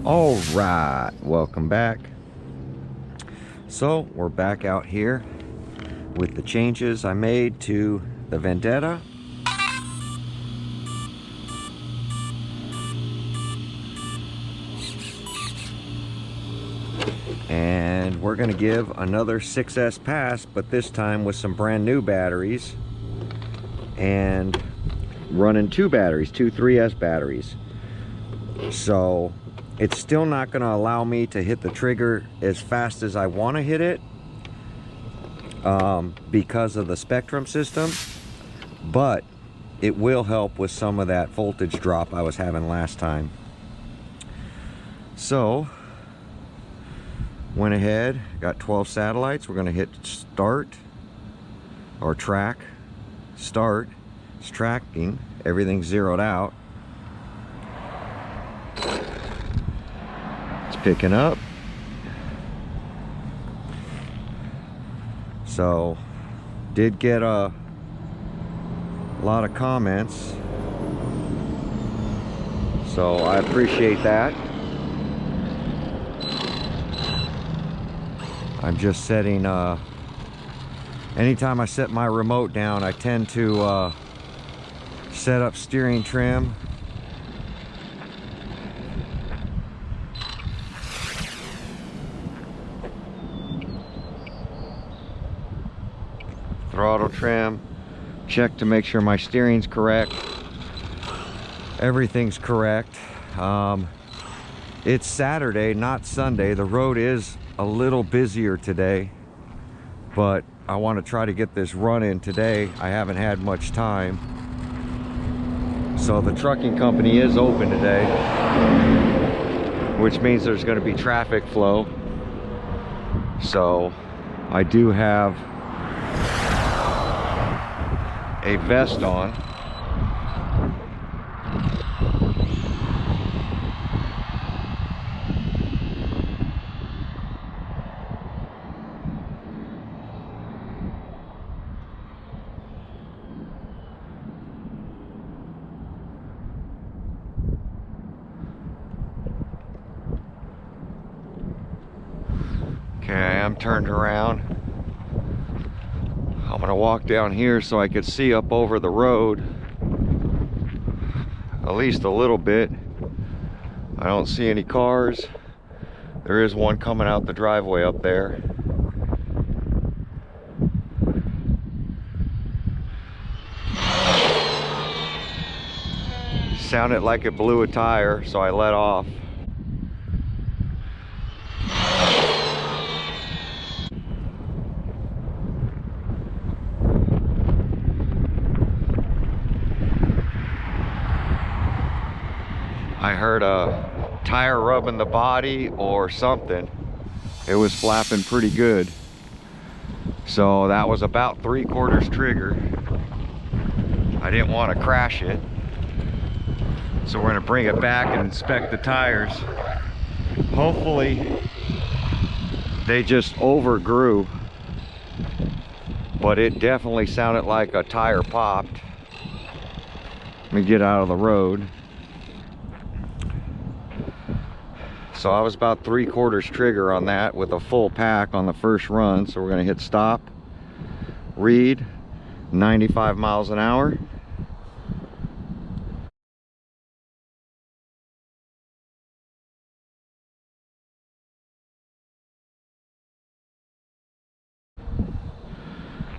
All right, welcome back. So we're back out here with the changes I made to the Vendetta. And we're going to give another 6S pass, but this time with some brand new batteries and running two 3S batteries. So it's still not going to allow me to hit the trigger as fast as I want to hit it because of the spectrum system, but it will help with some of that voltage drop I was having last time. So went ahead, got 12 satellites. We're going to hit start or track. Start. It's tracking. Everything's zeroed out. Picking up. So did get a lot of comments, so I appreciate that. I'm just setting anytime I set my remote down, I tend to set up steering trim. Throttle trim, check to make sure my steering's correct. Everything's correct. It's Saturday, not Sunday. The road is a little busier today, but I want to try to get this run in today. I haven't had much time. So the trucking company is open today, which means there's going to be traffic flow. So I do have a vest on. Okay, I'm turned around. I'm gonna walk down here so I could see up over the road at least a little bit. I don't see any cars. There is one coming out the driveway up there. Sounded like it blew a tire, so I let off. I heard a tire rubbing the body or something. It was flapping pretty good. So that was about 3/4 trigger. I didn't want to crash it. So we're going to bring it back and inspect the tires. Hopefully they just overgrew, but it definitely sounded like a tire popped. Let me get out of the road. So I was about 3/4 trigger on that with a full pack on the first run. So we're going to hit stop, read 95 miles an hour.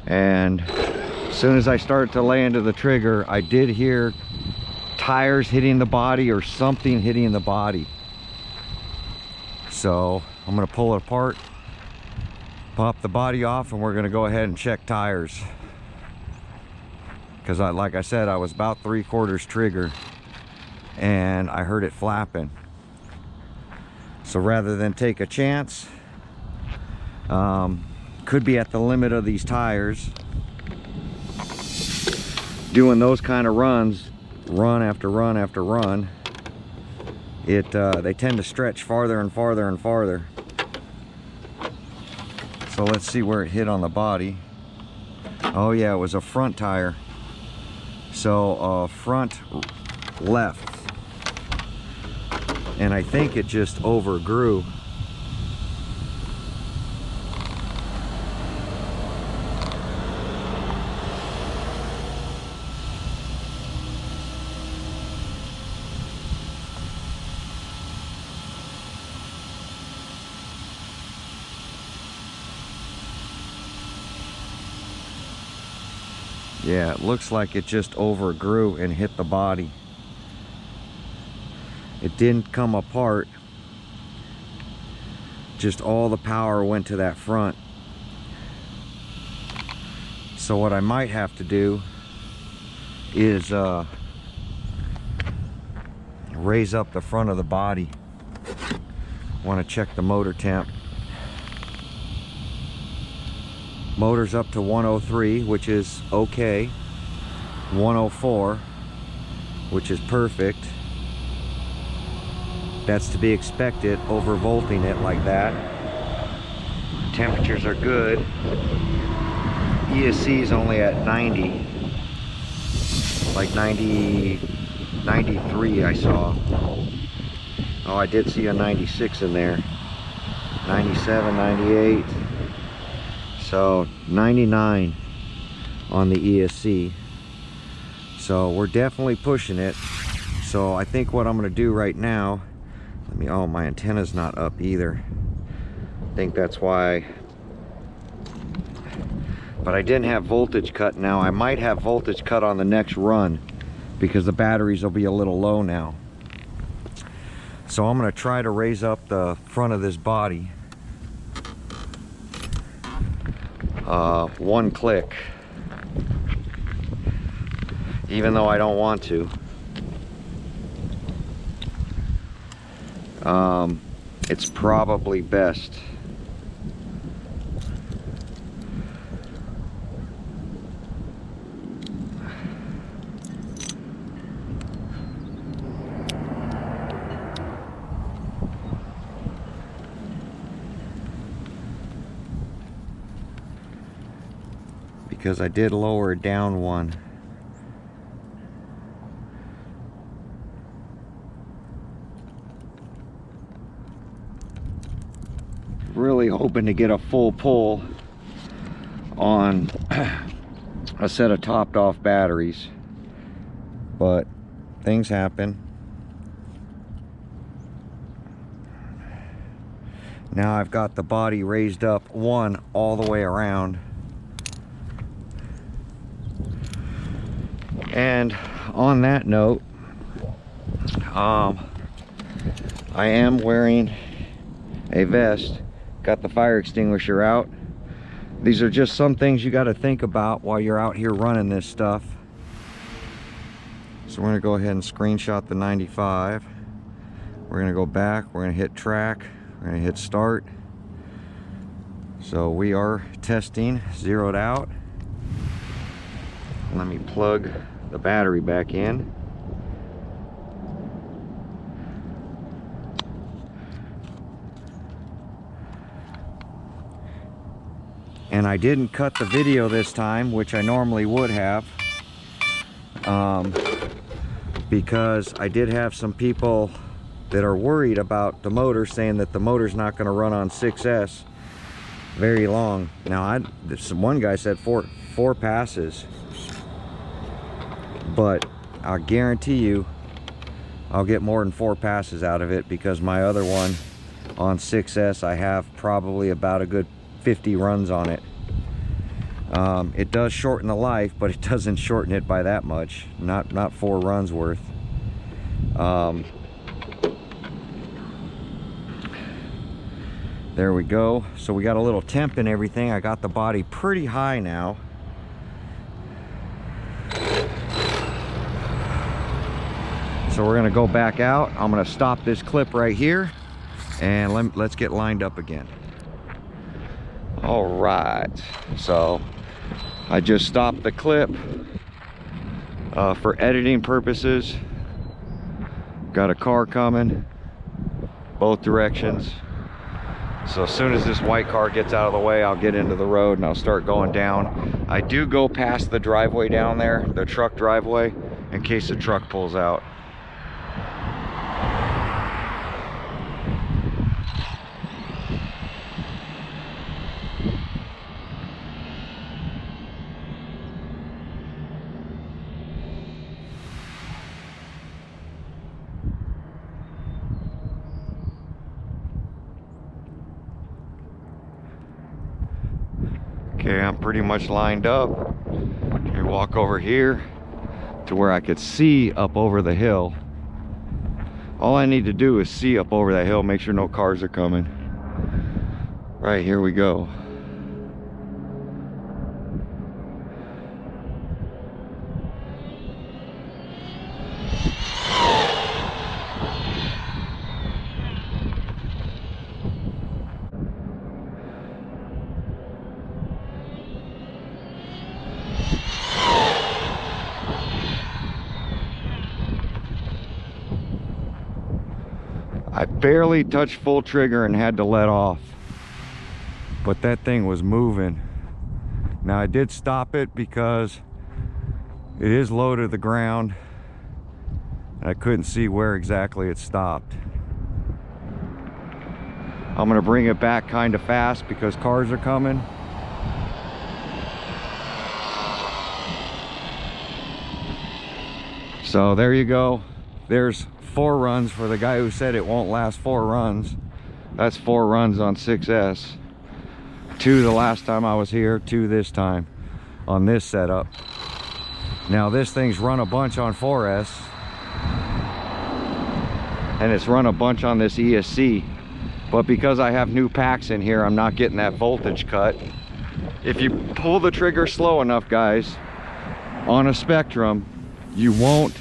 And as soon as I started to lay into the trigger, I did hear tires hitting the body or something hitting the body. So I'm going to pull it apart, pop the body off, and we're going to go ahead and check tires. Because like I said, I was about 3/4 trigger and I heard it flapping. So rather than take a chance, could be at the limit of these tires, doing those kind of runs, run after run after run, they tend to stretch farther and farther and farther. So let's see where it hit on the body. Oh yeah, it was a front tire. So front left. and I think it just overgrew. Yeah, it looks like it just overgrew and hit the body. It didn't come apart. Just all the power went to that front. So what I might have to do is raise up the front of the body. Want to check the motor temp. Motor's up to 103, which is okay. 104, which is perfect. That's to be expected, overvolting it like that. Temperatures are good. ESC is only at 90. Like 90, 93 I saw. Oh, I did see a 96 in there. 97, 98. So 99 on the ESC. So we're definitely pushing it. So I think what I'm going to do right now, oh, my antenna's not up either. I think that's why. But I didn't have voltage cut. Now I might have voltage cut on the next run because the batteries will be a little low now. So I'm going to try to raise up the front of this body. One click, even though I don't want to. It's probably best. Because I did lower it down one. Really hoping to get a full pull on a set of topped off batteries, but things happen. Now I've got the body raised up one all the way around. And on that note, I am wearing a vest, got the fire extinguisher out. These are just some things you got to think about while you're out here running this stuff. So we're going to go ahead and screenshot the 95. We're going to go back, we're going to hit track, we're going to hit start. So we are testing, zeroed out. Let me plug the battery back in. And I didn't cut the video this time, which I normally would have, because I did have some people that are worried about the motor, saying that the motor's not going to run on 6S very long. Now, one guy said four passes. But I guarantee you I'll get more than 4 passes out of it, because my other one on 6S I have probably about a good 50 runs on it. It does shorten the life, but it doesn't shorten it by that much. Not 4 runs worth. There we go. So we got a little temp and everything. I got the body pretty high now. So we're gonna go back out. I'm gonna stop this clip right here, and let's get lined up again. All right, so I just stopped the clip for editing purposes. Got a car coming both directions. So as soon as this white car gets out of the way, I'll get into the road and I'll start going down. I do go past the driveway down there, the truck driveway, in case the truck pulls out. Okay, I'm pretty much lined up. I walk over here to where I could see up over the hill. All I need to do is see up over that hill, make sure no cars are coming. Right, here we go. I barely touched full trigger and had to let off, but that thing was moving. Now I did stop it because it is low to the ground. I couldn't see where exactly it stopped. I'm gonna bring it back kind of fast because cars are coming. So there you go. There's 4 runs for the guy who said it won't last 4 runs. That's 4 runs on 6S. 2 the last time I was here, 2 this time on this setup. Now this thing's run a bunch on 4S, and it's run a bunch on this ESC, but because I have new packs in here, I'm not getting that voltage cut. If you pull the trigger slow enough, guys, on a Spectrum, you won't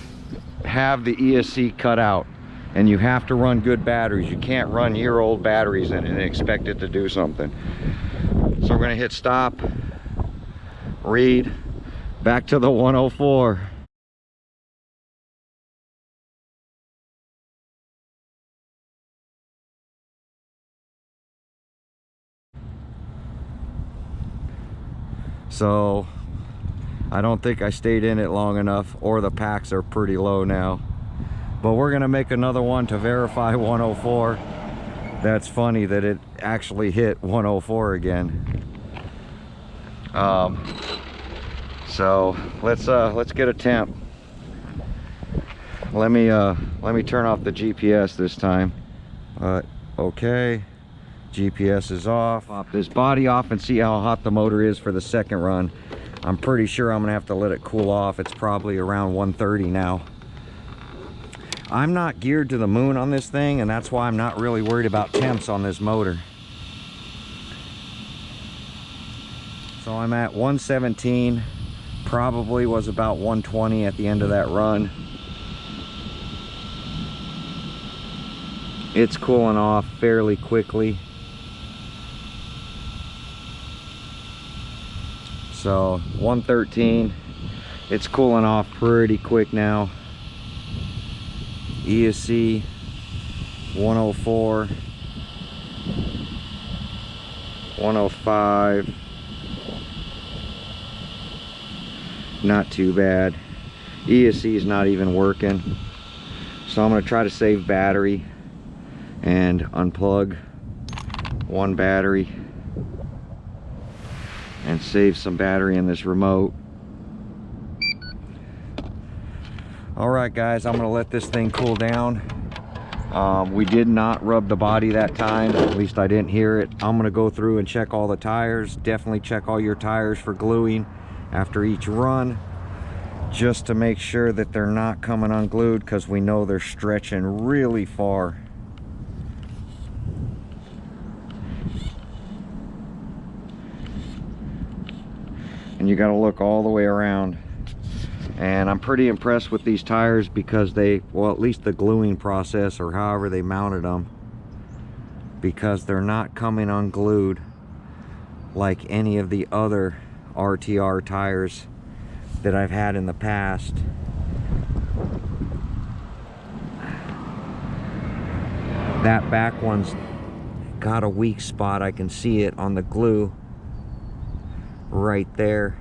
have the ESC cut out, and you have to run good batteries. You can't run year-old batteries in it and expect it to do something. So we're gonna hit stop, read, back to the 104. So I don't think I stayed in it long enough, or the packs are pretty low now. But we're gonna make another one to verify 104. That's funny that it actually hit 104 again. So let's get a temp. Let me turn off the GPS this time. Okay, GPS is off. Pop this body off and see how hot the motor is for the second run. I'm pretty sure I'm gonna have to let it cool off. It's probably around 130 now. I'm not geared to the moon on this thing, and that's why I'm not really worried about temps on this motor. So I'm at 117, probably was about 120 at the end of that run. It's cooling off fairly quickly. So 113, it's cooling off pretty quick now. ESC 104, 105, not too bad. ESC is not even working, so I'm going to try to save battery and unplug one battery and save some battery in this remote. Alright guys, I'm gonna let this thing cool down. We did not rub the body that time, at least I didn't hear it. I'm gonna go through and check all the tires. Definitely check all your tires for gluing after each run, just to make sure that they're not coming unglued, because we know they're stretching really far. And you got to look all the way around. And I'm pretty impressed with these tires because they, well, at least the gluing process or however they mounted them, because they're not coming unglued like any of the other RTR tires that I've had in the past. That back one's got a weak spot. I can see it on the glue right there.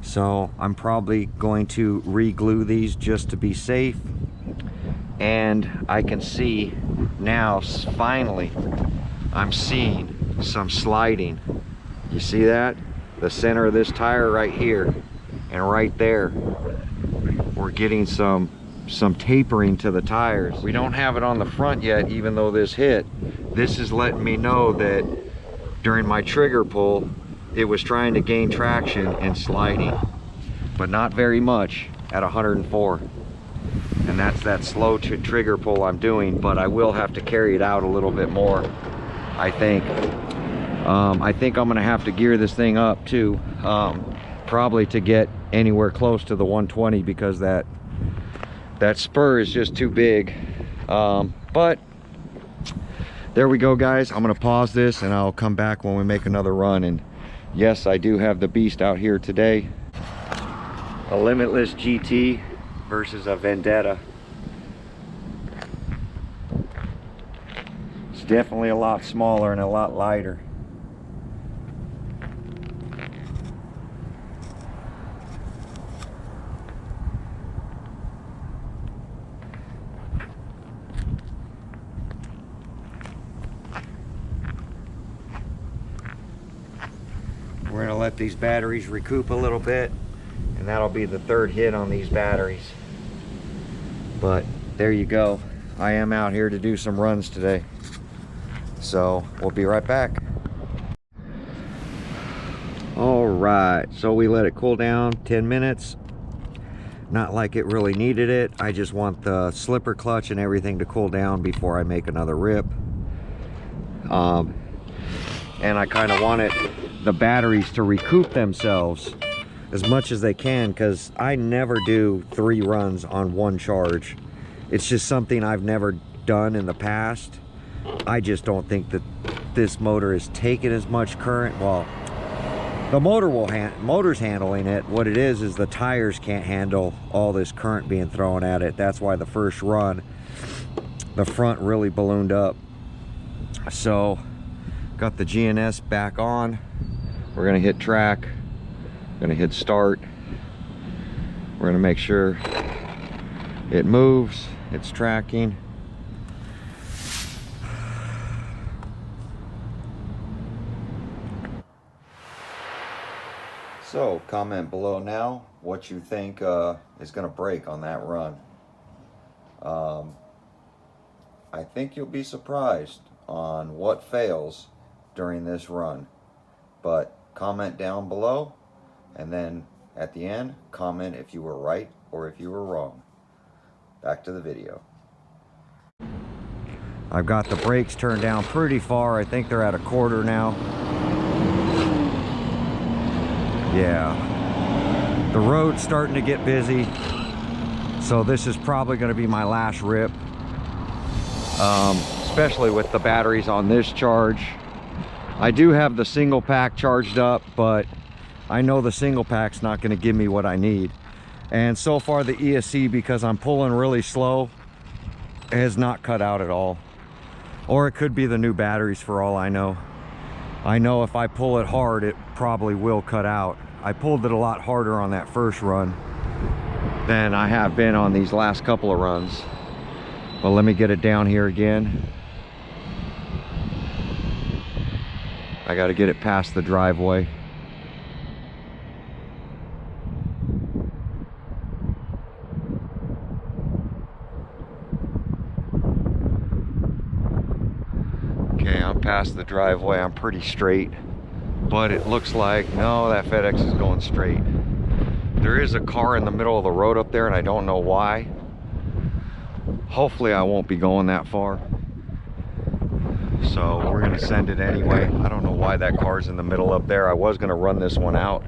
So I'm probably going to re-glue these just to be safe. And I can see now, finally, I'm seeing some sliding. You see that? The center of this tire right here and right there, we're getting some tapering to the tires. We don't have it on the front yet, even though this hit. This is letting me know that during my trigger pull, it was trying to gain traction and sliding, but not very much at 104. And that's that slow trigger pull I'm doing, but I will have to carry it out a little bit more, I think. I think I'm gonna have to gear this thing up too, probably to get anywhere close to the 120, because that spur is just too big. But there we go, guys. I'm gonna pause this and I'll come back when we make another run. And yes, I do have the beast out here today. A Limitless GT versus a Vendetta. It's definitely a lot smaller and a lot lighter. We're gonna let these batteries recoup a little bit, and that'll be the third hit on these batteries. But there you go. I am out here to do some runs today. So we'll be right back. All right, so we let it cool down 10 minutes. Not like it really needed it. I just want the slipper clutch and everything to cool down before I make another rip. And I kind of wanted the batteries to recoup themselves as much as they can, because I never do 3 runs on one charge. It's just something I've never done in the past. I just don't think that this motor is taking as much current. Well, the motor's handling it. What it is the tires can't handle all this current being thrown at it. That's why the first run, the front really ballooned up. So got the GNS back on. We're gonna hit track, gonna hit start. We're gonna make sure it moves, it's tracking. So comment below now what you think is gonna break on that run. I think you'll be surprised on what fails during this run. But comment down below, and then at the end, comment if you were right or if you were wrong. Back to the video. I've got the brakes turned down pretty far. I think they're at a quarter now. Yeah. The road's starting to get busy, so this is probably going to be my last rip. Especially with the batteries on this charge. I do have the single pack charged up, but I know the single pack's not going to give me what I need. And so far the ESC, because I'm pulling really slow, has not cut out at all. Or it could be the new batteries for all I know. I know if I pull it hard, it probably will cut out. I pulled it a lot harder on that first run than I have been on these last couple of runs. But let me get it down here again. I got to get it past the driveway. Okay, I'm past the driveway. I'm pretty straight, but it looks like, no, that FedEx is going straight. There is a car in the middle of the road up there, and I don't know why. Hopefully I won't be going that far. So we're gonna send it anyway. I don't know why that car's in the middle up there. I was gonna run this one out.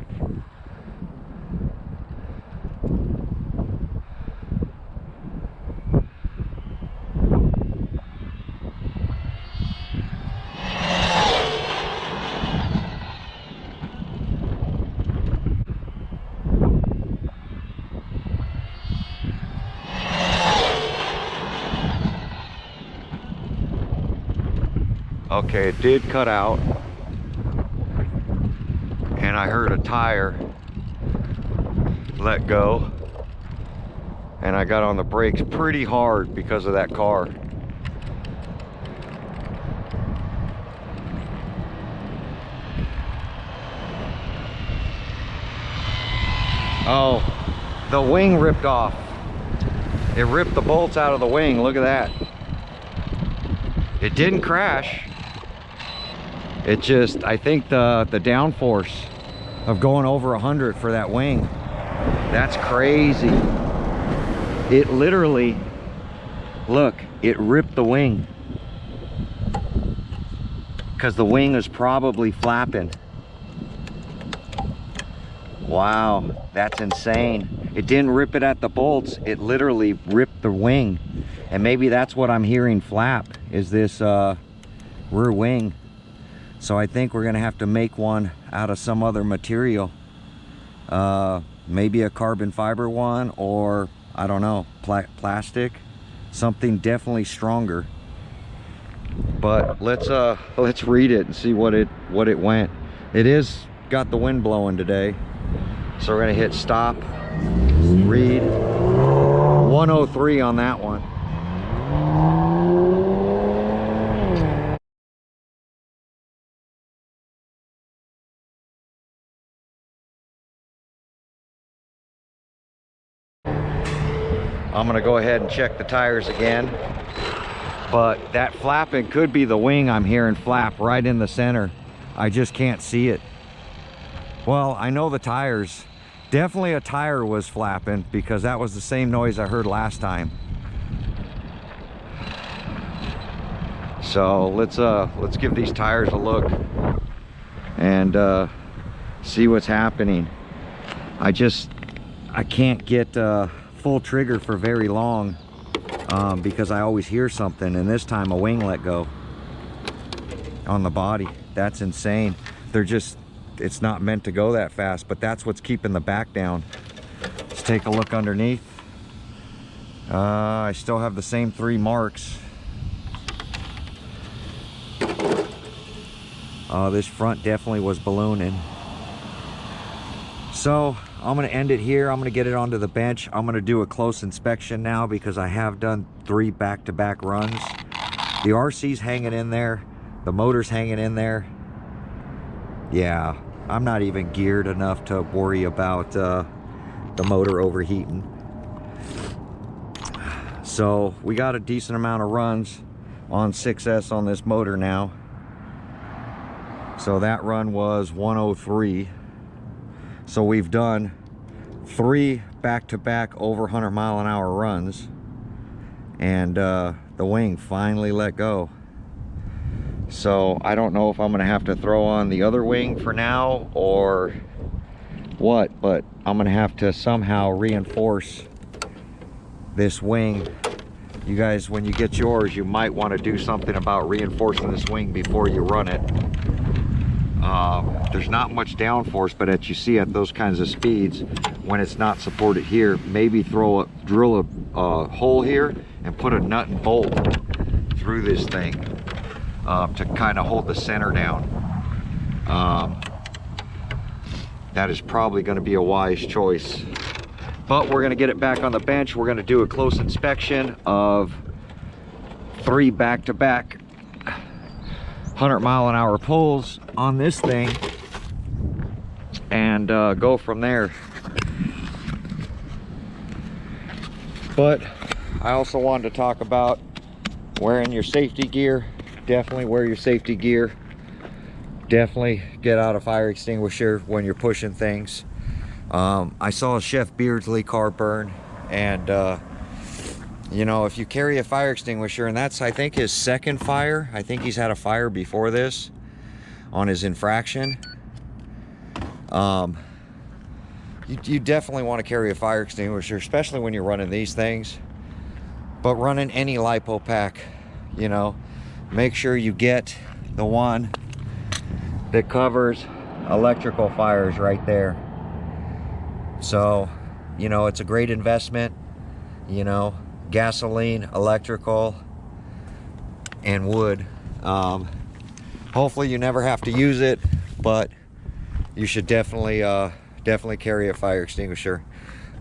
Okay, it did cut out, and I heard a tire let go, and I got on the brakes pretty hard because of that car. Oh, the wing ripped off. It ripped the bolts out of the wing. Look at that. It didn't crash. It just, I think the downforce of going over 100 for that wing, that's crazy. It literally, look, it ripped the wing because the wing is probably flapping. Wow, that's insane. It didn't rip it at the bolts, it literally ripped the wing. And maybe that's what I'm hearing flap, is this rear wing. So I think we're gonna have to make one out of some other material. Maybe a carbon fiber one, or I don't know, plastic. Something definitely stronger. But let's read it and see what it went. It is got the wind blowing today. So we're gonna hit stop, read. 103 on that one. I'm gonna go ahead and check the tires again. But that flapping could be the wing I'm hearing flap right in the center. I just can't see it. Well, I know the tires. Definitely a tire was flapping, because that was the same noise I heard last time. So let's give these tires a look and see what's happening. I can't get full trigger for very long because I always hear something, and this time a wing let go on the body. That's insane. It's not meant to go that fast, but that's what's keeping the back down. Let's take a look underneath. I still have the same 3 marks. This front definitely was ballooning. So I'm gonna end it here. I'm gonna get it onto the bench. I'm gonna do a close inspection now, because I have done 3 back-to-back runs. The RC's hanging in there, the motor's hanging in there. Yeah, I'm not even geared enough to worry about the motor overheating. So we got a decent amount of runs on 6S on this motor now. So that run was 103. So we've done 3 back-to-back over 100-mile-an-hour runs, and the wing finally let go. So I don't know if I'm gonna have to throw on the other wing for now or what, but I'm gonna have to somehow reinforce this wing. You guys, when you get yours, you might want to do something about reinforcing this wing before you run it. There's not much downforce, but as you see at those kinds of speeds, when it's not supported here, maybe drill a hole here and put a nut and bolt through this thing to kind of hold the center down. That is probably going to be a wise choice. But we're going to get it back on the bench. We're going to do a close inspection of 3 back-to-back 100-mile-an-hour pulls on this thing, and go from there. But I also wanted to talk about wearing your safety gear. Definitely wear your safety gear. Definitely get out a fire extinguisher when you're pushing things. I saw Chef Beardsley car burn, and you know, if you carry a fire extinguisher, and that's, I think, his 2nd fire. I think he's had a fire before this on his infraction. You definitely want to carry a fire extinguisher, especially when you're running these things. But running any lipo pack, you know, make sure you get the one that covers electrical fires right there. So, you know, it's a great investment. You know, gasoline, electrical, and wood. Hopefully you never have to use it, but you should definitely carry a fire extinguisher.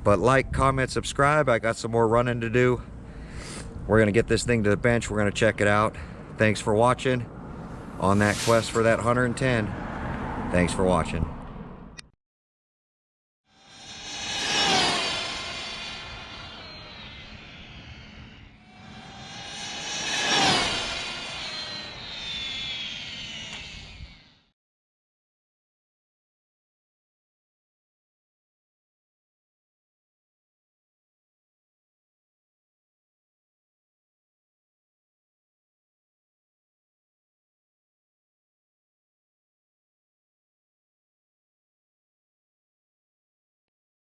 But like, comment, subscribe. I got some more running to do. We're gonna get this thing to the bench. We're gonna check it out. Thanks for watching on that quest for that 110. Thanks for watching.